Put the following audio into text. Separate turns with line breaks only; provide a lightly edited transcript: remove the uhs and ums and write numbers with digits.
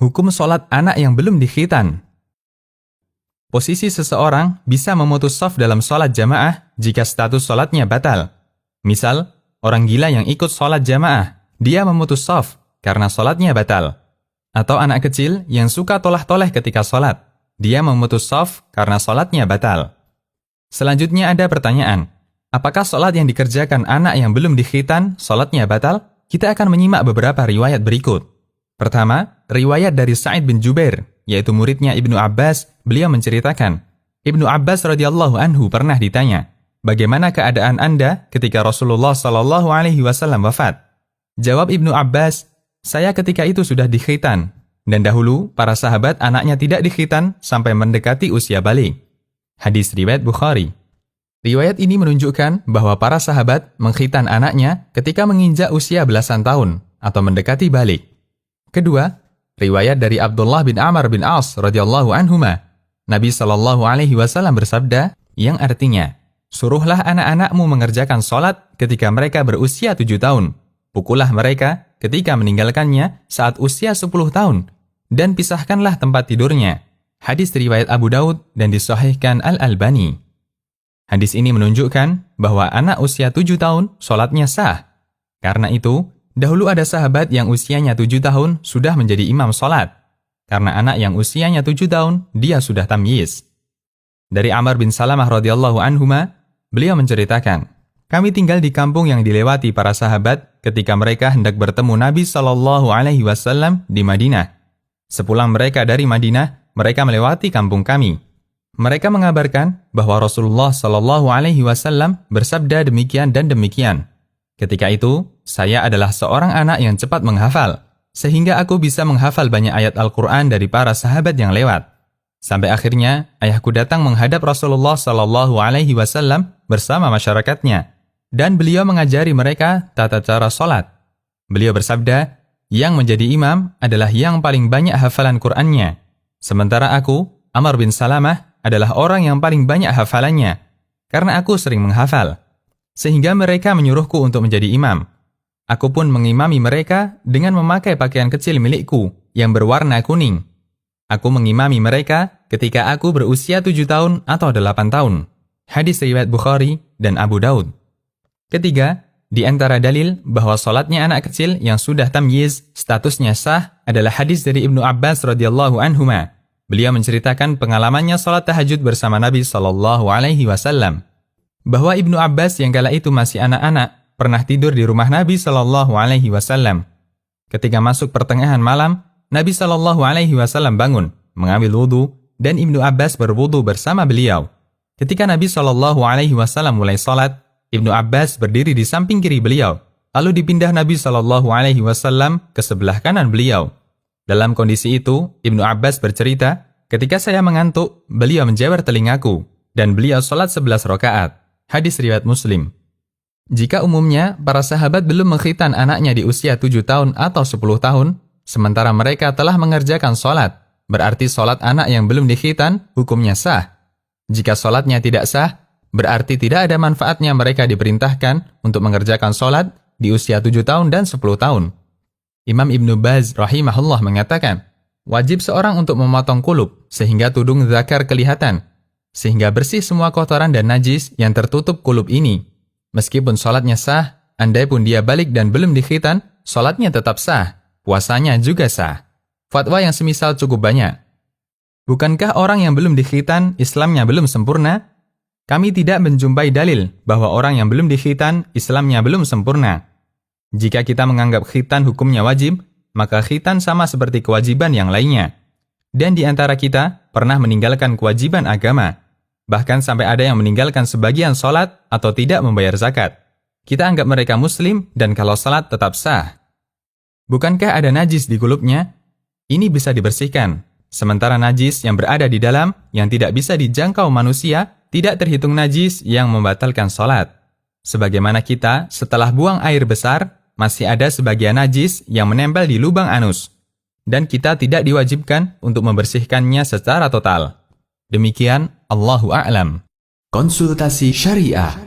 Hukum sholat anak yang belum dikhitan. Posisi seseorang bisa memutus shaf dalam sholat jamaah jika status sholatnya batal. Misal, orang gila yang ikut sholat jamaah, dia memutus shaf karena sholatnya batal. Atau anak kecil yang suka tolah-toleh ketika sholat, dia memutus shaf karena sholatnya batal. Selanjutnya ada pertanyaan, apakah sholat yang dikerjakan anak yang belum dikhitan sholatnya batal? Kita akan menyimak beberapa riwayat berikut. Pertama, riwayat dari Sa'id bin Jubair, yaitu muridnya Ibnu Abbas. Beliau menceritakan, Ibnu Abbas radhiyallahu anhu pernah ditanya, bagaimana keadaan Anda ketika Rasulullah SAW wafat? Jawab Ibnu Abbas, saya ketika itu sudah dikhitan, dan dahulu para sahabat anaknya tidak dikhitan sampai mendekati usia balik. Hadis riwayat Bukhari. Riwayat ini menunjukkan bahwa para sahabat mengkhitan anaknya ketika menginjak usia belasan tahun atau mendekati balik. Kedua, riwayat dari Abdullah bin Amr bin As radhiyallahu anhuma. Nabi SAW bersabda yang artinya, suruhlah anak-anakmu mengerjakan sholat ketika mereka berusia 7 tahun. Pukullah mereka ketika meninggalkannya saat usia 10 tahun. Dan pisahkanlah tempat tidurnya. Hadis riwayat Abu Daud dan disahihkan Al-Albani. Hadis ini menunjukkan bahwa anak usia 7 tahun sholatnya sah. Karena itu, dahulu ada sahabat yang usianya 7 tahun sudah menjadi imam sholat. Karena anak yang usianya 7 tahun, dia sudah tamyiz. Dari Amr bin Salamah radhiyallahu anhuma, beliau menceritakan, kami tinggal di kampung yang dilewati para sahabat ketika mereka hendak bertemu Nabi SAW di Madinah. Sepulang mereka dari Madinah, mereka melewati kampung kami. Mereka mengabarkan bahwa Rasulullah SAW bersabda demikian dan demikian. Ketika itu, saya adalah seorang anak yang cepat menghafal, sehingga aku bisa menghafal banyak ayat Al-Quran dari para sahabat yang lewat. Sampai akhirnya, ayahku datang menghadap Rasulullah SAW bersama masyarakatnya, dan beliau mengajari mereka tata cara sholat. Beliau bersabda, yang menjadi imam adalah yang paling banyak hafalan Qur'annya. Sementara aku, Amr bin Salamah, adalah orang yang paling banyak hafalannya, karena aku sering menghafal. Sehingga mereka menyuruhku untuk menjadi imam. Aku pun mengimami mereka dengan memakai pakaian kecil milikku yang berwarna kuning. Aku mengimami mereka ketika aku berusia 7 tahun atau 8 tahun. Hadis riwayat Bukhari dan Abu Daud. Ketiga, di antara dalil bahwa sholatnya anak kecil yang sudah tamyiz statusnya sah adalah hadis dari Ibnu Abbas radhiyallahu anhuma. Beliau menceritakan pengalamannya sholat tahajud bersama Nabi SAW. Bahwa Ibnu Abbas yang kala itu masih anak-anak pernah tidur di rumah Nabi SAW. Ketika masuk pertengahan malam, Nabi SAW bangun, mengambil wudhu, dan Ibnu Abbas berwudhu bersama beliau. Ketika Nabi SAW mulai sholat, Ibnu Abbas berdiri di samping kiri beliau, lalu dipindah Nabi SAW ke sebelah kanan beliau. Dalam kondisi itu, Ibnu Abbas bercerita, ketika saya mengantuk, beliau menjewer telingaku, dan beliau sholat 11 rakaat. Hadis riwayat Muslim. Jika umumnya para sahabat belum mengkhitan anaknya di usia 7 tahun atau 10 tahun, sementara mereka telah mengerjakan sholat, berarti sholat anak yang belum dikhitan hukumnya sah. Jika sholatnya tidak sah, berarti tidak ada manfaatnya mereka diperintahkan untuk mengerjakan sholat di usia 7 tahun dan 10 tahun. Imam Ibnu Baz rahimahullah mengatakan, wajib seorang untuk memotong kulub sehingga tudung zakar kelihatan, sehingga bersih semua kotoran dan najis yang tertutup kulub ini. Meskipun sholatnya sah, andai pun dia balik dan belum dikhitan, sholatnya tetap sah, puasanya juga sah. Fatwa yang semisal cukup banyak. Bukankah orang yang belum dikhitan, Islamnya belum sempurna? Kami tidak menjumpai dalil bahwa orang yang belum dikhitan, Islamnya belum sempurna. Jika kita menganggap khitan hukumnya wajib, maka khitan sama seperti kewajiban yang lainnya. Dan di antara kita pernah meninggalkan kewajiban agama. Bahkan sampai ada yang meninggalkan sebagian sholat atau tidak membayar zakat. Kita anggap mereka muslim dan kalau sholat tetap sah. Bukankah ada najis di kulubnya? Ini bisa dibersihkan. Sementara najis yang berada di dalam yang tidak bisa dijangkau manusia tidak terhitung najis yang membatalkan sholat. Sebagaimana kita setelah buang air besar, masih ada sebagian najis yang menempel di lubang anus. Dan kita tidak diwajibkan untuk membersihkannya secara total. Demikian, Allahu a'lam.
Konsultasi Syariah.